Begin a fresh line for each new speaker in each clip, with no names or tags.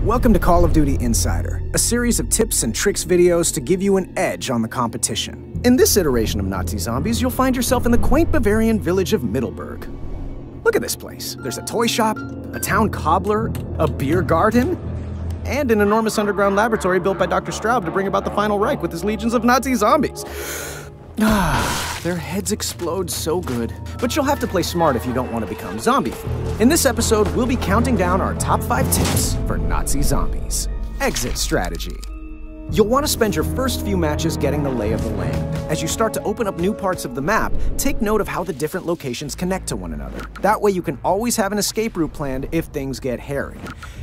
Welcome to Call of Duty Insider, a series of tips and tricks videos to give you an edge on the competition. In this iteration of Nazi Zombies, you'll find yourself in the quaint Bavarian village of Middelburg. Look at this place. There's a toy shop, a town cobbler, a beer garden, and an enormous underground laboratory built by Dr. Straub to bring about the final Reich with his legions of Nazi zombies. Their heads explode so good. But you'll have to play smart if you don't want to become zombie food. In this episode, we'll be counting down our top 5 tips for Nazi zombies. Exit strategy. You'll want to spend your first few matches getting the lay of the land. As you start to open up new parts of the map, take note of how the different locations connect to one another. That way you can always have an escape route planned if things get hairy.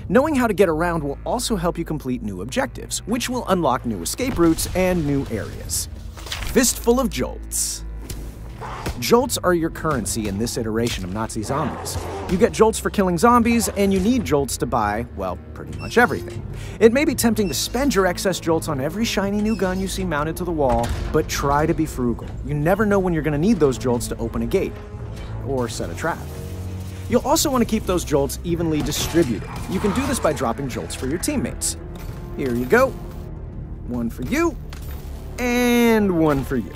Knowing how to get around will also help you complete new objectives, which will unlock new escape routes and new areas. Fistful of jolts. Jolts are your currency in this iteration of Nazi zombies. You get jolts for killing zombies, and you need jolts to buy, well, pretty much everything. It may be tempting to spend your excess jolts on every shiny new gun you see mounted to the wall, but try to be frugal. You never know when you're going to need those jolts to open a gate, or set a trap. You'll also want to keep those jolts evenly distributed. You can do this by dropping jolts for your teammates. Here you go. One for you, and one for you.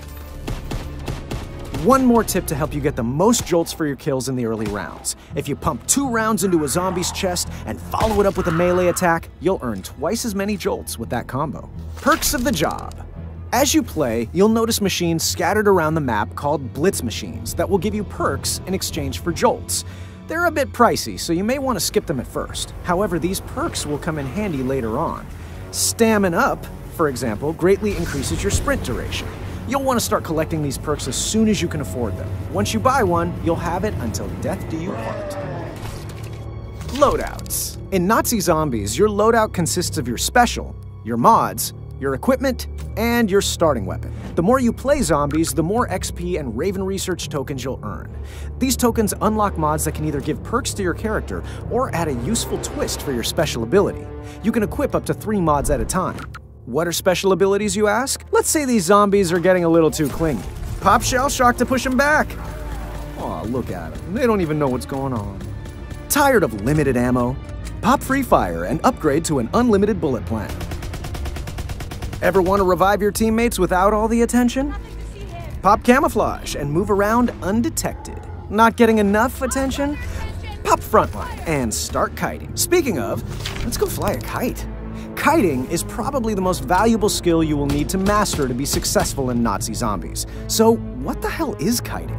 One more tip to help you get the most jolts for your kills in the early rounds. If you pump 2 rounds into a zombie's chest and follow it up with a melee attack, you'll earn twice as many jolts with that combo. Perks of the job. As you play, you'll notice machines scattered around the map called blitz machines that will give you perks in exchange for jolts. They're a bit pricey, so you may want to skip them at first. However, these perks will come in handy later on. Stamina Up, for example, greatly increases your sprint duration. You'll want to start collecting these perks as soon as you can afford them. Once you buy one, you'll have it until death do you part. Loadouts. In Nazi Zombies, your loadout consists of your special, your mods, your equipment, and your starting weapon. The more you play zombies, the more XP and Raven Research tokens you'll earn. These tokens unlock mods that can either give perks to your character or add a useful twist for your special ability. You can equip up to 3 mods at a time. What are special abilities, you ask? Let's say these zombies are getting a little too clingy. Pop Shell Shock to push them back. Aw, look at them. They don't even know what's going on. Tired of limited ammo? Pop Free Fire and upgrade to an unlimited bullet plan. Ever want to revive your teammates without all the attention? Pop Camouflage and move around undetected. Not getting enough attention? Pop Frontline and start kiting. Speaking of, let's go fly a kite. Kiting is probably the most valuable skill you will need to master to be successful in Nazi Zombies. So, what the hell is kiting?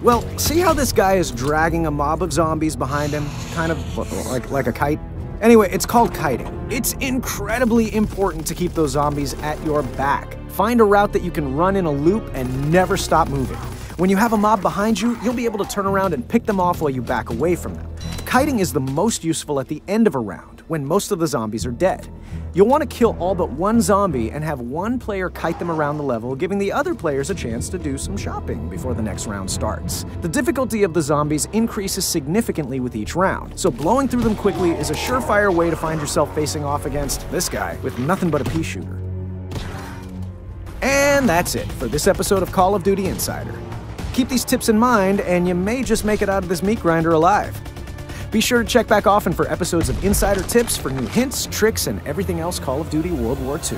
Well, see how this guy is dragging a mob of zombies behind him? Kind of like a kite? Anyway, it's called kiting. It's incredibly important to keep those zombies at your back. Find a route that you can run in a loop and never stop moving. When you have a mob behind you, you'll be able to turn around and pick them off while you back away from them. Kiting is the most useful at the end of a round, when most of the zombies are dead. You'll want to kill all but one zombie and have one player kite them around the level, giving the other players a chance to do some shopping before the next round starts. The difficulty of the zombies increases significantly with each round, so blowing through them quickly is a surefire way to find yourself facing off against this guy with nothing but a pea shooter. And that's it for this episode of Call of Duty Insider. Keep these tips in mind, and you may just make it out of this meat grinder alive. Be sure to check back often for episodes of Insider Tips for new hints, tricks, and everything else Call of Duty World War II.